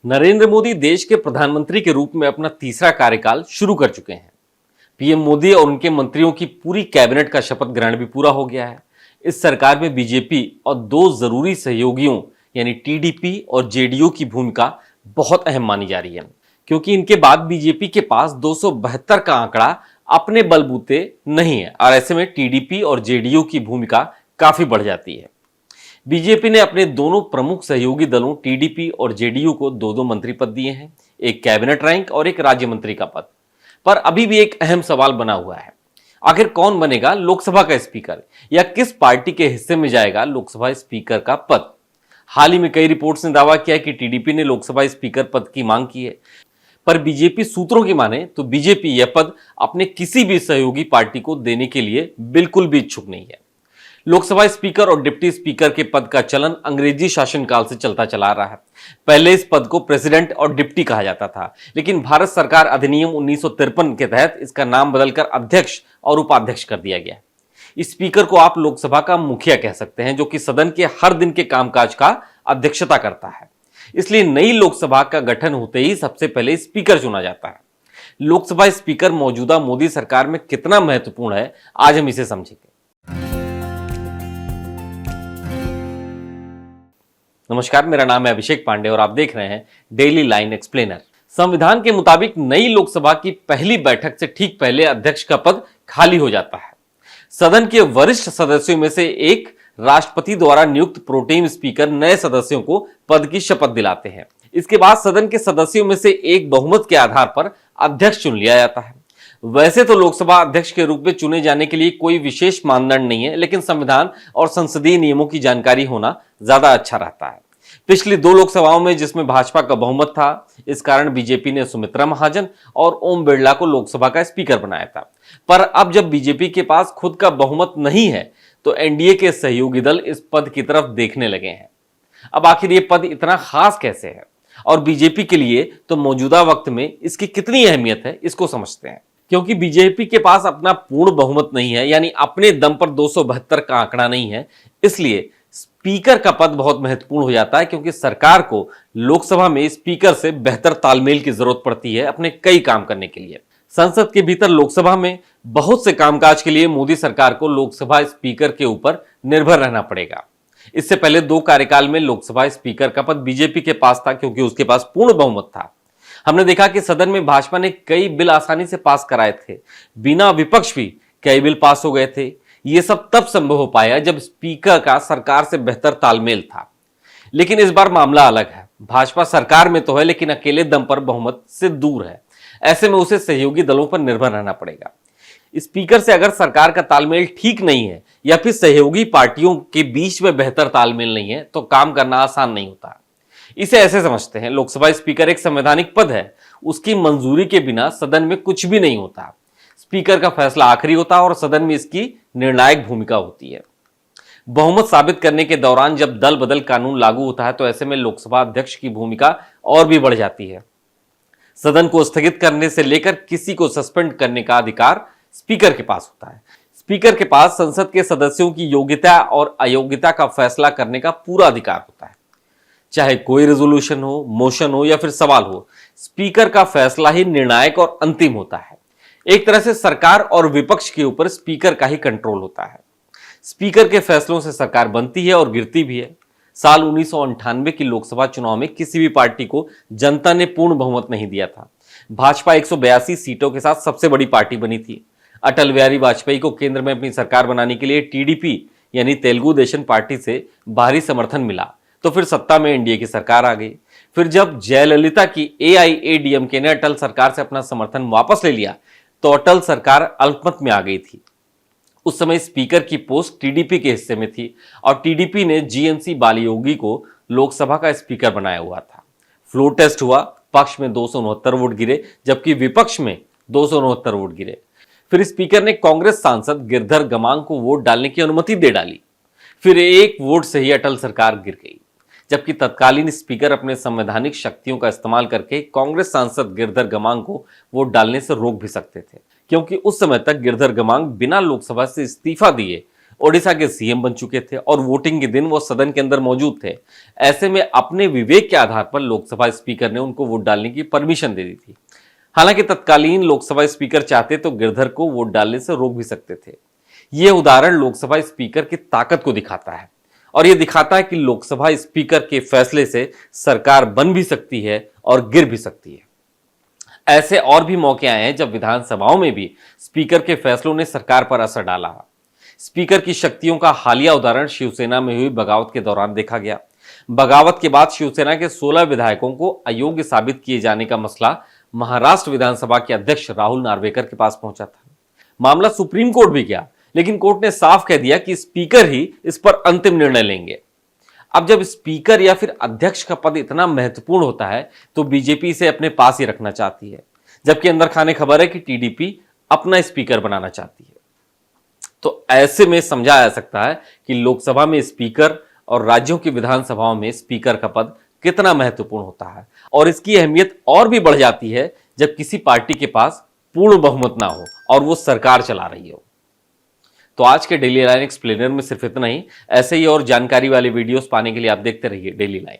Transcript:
नरेंद्र मोदी देश के प्रधानमंत्री के रूप में अपना तीसरा कार्यकाल शुरू कर चुके हैं। पीएम मोदी और उनके मंत्रियों की पूरी कैबिनेट का शपथ ग्रहण भी पूरा हो गया है। इस सरकार में बीजेपी और दो जरूरी सहयोगियों यानी टीडीपी और जेडीयू की भूमिका बहुत अहम मानी जा रही है, क्योंकि इनके बाद बीजेपी के पास 272 का आंकड़ा अपने बलबूते नहीं है और ऐसे में टीडीपी और जेडीयू की भूमिका काफी बढ़ जाती है। बीजेपी ने अपने दोनों प्रमुख सहयोगी दलों टीडीपी और जेडीयू को दो दो मंत्री पद दिए हैं, एक कैबिनेट रैंक और एक राज्य मंत्री का पद। पर अभी भी एक अहम सवाल बना हुआ है, आखिर कौन बनेगा लोकसभा का स्पीकर या किस पार्टी के हिस्से में जाएगा लोकसभा स्पीकर का पद। हाल ही में कई रिपोर्ट्स ने दावा किया कि टीडीपी ने लोकसभा स्पीकर पद की मांग की है, पर बीजेपी सूत्रों की माने तो बीजेपी यह पद अपने किसी भी सहयोगी पार्टी को देने के लिए बिल्कुल भी इच्छुक नहीं है। लोकसभा स्पीकर और डिप्टी स्पीकर के पद का चलन अंग्रेजी शासनकाल से चलता चला आ रहा है। पहले इस पद को प्रेसिडेंट और डिप्टी कहा जाता था, लेकिन भारत सरकार अधिनियम 1953 के तहत इसका नाम बदलकर अध्यक्ष और उपाध्यक्ष कर दिया गया। स्पीकर को आप लोकसभा का मुखिया कह सकते हैं, जो कि सदन के हर दिन के कामकाज का अध्यक्षता करता है। इसलिए नई लोकसभा का गठन होते ही सबसे पहले स्पीकर चुना जाता है। लोकसभा स्पीकर मौजूदा मोदी सरकार में कितना महत्वपूर्ण है, आज हम इसे समझेंगे। नमस्कार, मेरा नाम है अभिषेक पांडे और आप देख रहे हैं डेली लाइन एक्सप्लेनर। संविधान के मुताबिक नई लोकसभा की पहली बैठक से ठीक पहले अध्यक्ष का पद खाली हो जाता है। सदन के वरिष्ठ सदस्यों में से एक राष्ट्रपति द्वारा नियुक्त प्रोटेम स्पीकर नए सदस्यों को पद की शपथ दिलाते हैं। इसके बाद सदन के सदस्यों में से एक बहुमत के आधार पर अध्यक्ष चुन लिया जाता है। वैसे तो लोकसभा अध्यक्ष के रूप में चुने जाने के लिए कोई विशेष मानदंड नहीं है, लेकिन संविधान और संसदीय नियमों की जानकारी होना ज्यादा अच्छा रहता है। पिछली दो लोकसभाओं में जिसमें भाजपा का बहुमत था, इस कारण बीजेपी ने सुमित्रा महाजन और ओम बिरला को लोकसभा का स्पीकर बनाया था। पर अब जब बीजेपी के पास खुद का बहुमत नहीं है, तो एनडीए के सहयोगी दल इस पद की तरफ देखने लगे हैं। अब आखिर ये पद इतना खास कैसे है और बीजेपी के लिए तो मौजूदा वक्त में इसकी कितनी अहमियत है, इसको समझते हैं। क्योंकि बीजेपी के पास अपना पूर्ण बहुमत नहीं है, यानी अपने दम पर 272 का आंकड़ा नहीं है, इसलिए स्पीकर का पद बहुत महत्वपूर्ण हो जाता है। क्योंकि सरकार को लोकसभा में स्पीकर से बेहतर तालमेल की जरूरत पड़ती है अपने कई काम करने के लिए। संसद के भीतर लोकसभा में बहुत से कामकाज के लिए मोदी सरकार को लोकसभा स्पीकर के ऊपर निर्भर रहना पड़ेगा। इससे पहले दो कार्यकाल में लोकसभा स्पीकर का पद बीजेपी के पास था, क्योंकि उसके पास पूर्ण बहुमत था। हमने देखा कि सदन में भाजपा ने कई बिल आसानी से पास कराए थे, बिना विपक्ष भी कई बिल पास हो गए थे। ये सब तब संभव हो पाया जब स्पीकर का सरकार से बेहतर तालमेल था। लेकिन इस बार मामला अलग है। भाजपा सरकार में तो है, लेकिन अकेले दम पर बहुमत से दूर है। ऐसे में उसे सहयोगी दलों पर निर्भर रहना पड़ेगा। स्पीकर से अगर सरकार का तालमेल ठीक नहीं है या फिर सहयोगी पार्टियों के बीच में बेहतर तालमेल नहीं है, तो काम करना आसान नहीं होता। इसे ऐसे समझते हैं, लोकसभा स्पीकर एक संवैधानिक पद है, उसकी मंजूरी के बिना सदन में कुछ भी नहीं होता। स्पीकर का फैसला आखिरी होता है और सदन में इसकी निर्णायक भूमिका होती है। बहुमत साबित करने के दौरान जब दल बदल कानून लागू होता है, तो ऐसे में लोकसभा अध्यक्ष की भूमिका और भी बढ़ जाती है। सदन को स्थगित करने से लेकर किसी को सस्पेंड करने का अधिकार स्पीकर के पास होता है। स्पीकर के पास संसद के सदस्यों की योग्यता और अयोग्यता का फैसला करने का पूरा अधिकार होता है। चाहे कोई रेजोल्यूशन हो, मोशन हो या फिर सवाल हो, स्पीकर का फैसला ही निर्णायक और अंतिम होता है। एक तरह से सरकार और विपक्ष के ऊपर स्पीकर का ही कंट्रोल होता है। स्पीकर के फैसलों से सरकार बनती है और गिरती भी है। साल 1998 की लोकसभा चुनाव में किसी भी पार्टी को जनता ने पूर्ण बहुमत नहीं दिया था। भाजपा 182 सीटों के साथ सबसे बड़ी पार्टी बनी थी। अटल बिहारी वाजपेयी को केंद्र में अपनी सरकार बनाने के लिए टीडीपी यानी तेलुगु देशम पार्टी से भारी समर्थन मिला, तो फिर सत्ता में एनडीए की सरकार आ गई। फिर जब जयललिता की एआईएडीएमके ने अटल सरकार से अपना समर्थन वापस ले लिया, तो अटल सरकार अल्पमत में आ गई थी। उस समय स्पीकर की पोस्ट टीडीपी के हिस्से में थी और टीडीपी ने जीएनसी बालीयोगी को लोकसभा का स्पीकर बनाया हुआ था। फ्लोर टेस्ट हुआ, पक्ष में 269 वोट गिरे, जबकि विपक्ष में 269 वोट गिरे। फिर स्पीकर ने कांग्रेस सांसद गिरधर गमांग को वोट डालने की अनुमति दे डाली। फिर एक वोट से ही अटल सरकार गिर गई, जबकि तत्कालीन स्पीकर अपने संवैधानिक शक्तियों का इस्तेमाल करके कांग्रेस सांसद गिरधर गमांग को वोट डालने से रोक भी सकते थे, क्योंकि उस समय तक गिरधर गमांग बिना लोकसभा से इस्तीफा दिए ओडिशा के सीएम बन चुके थे और वोटिंग के दिन वो सदन के अंदर मौजूद थे। ऐसे में अपने विवेक के आधार पर लोकसभा स्पीकर ने उनको वोट डालने की परमिशन दे दी थी। हालांकि तत्कालीन लोकसभा स्पीकर चाहते तो गिरधर को वोट डालने से रोक भी सकते थे। यह उदाहरण लोकसभा स्पीकर की ताकत को दिखाता है और यह दिखाता है कि लोकसभा स्पीकर के फैसले से सरकार बन भी सकती है और गिर भी सकती है। ऐसे और भी मौके आए हैं जब विधानसभाओं में भी स्पीकर के फैसलों ने सरकार पर असर डाला। स्पीकर की शक्तियों का हालिया उदाहरण शिवसेना में हुई बगावत के दौरान देखा गया। बगावत के बाद शिवसेना के 16 विधायकों को अयोग्य साबित किए जाने का मसला महाराष्ट्र विधानसभा के अध्यक्ष राहुल नार्वेकर के पास पहुंचा था। मामला सुप्रीम कोर्ट भी गया, लेकिन कोर्ट ने साफ कह दिया कि स्पीकर ही इस पर अंतिम निर्णय लेंगे। अब जब स्पीकर या फिर अध्यक्ष का पद इतना महत्वपूर्ण होता है तो बीजेपी इसे अपने पास ही रखना चाहती है, जबकि अंदर खाने खबर है कि टीडीपी अपना स्पीकर बनाना चाहती है। तो ऐसे में समझा जा सकता है कि लोकसभा में स्पीकर और राज्यों की विधानसभाओं में स्पीकर का पद कितना महत्वपूर्ण होता है, और इसकी अहमियत और भी बढ़ जाती है जब किसी पार्टी के पास पूर्ण बहुमत ना हो और वो सरकार चला रही हो। तो आज के डेली लाइन एक्सप्लेनर में सिर्फ इतना ही। ऐसे ही और जानकारी वाले वीडियोस पाने के लिए आप देखते रहिए डेली लाइन।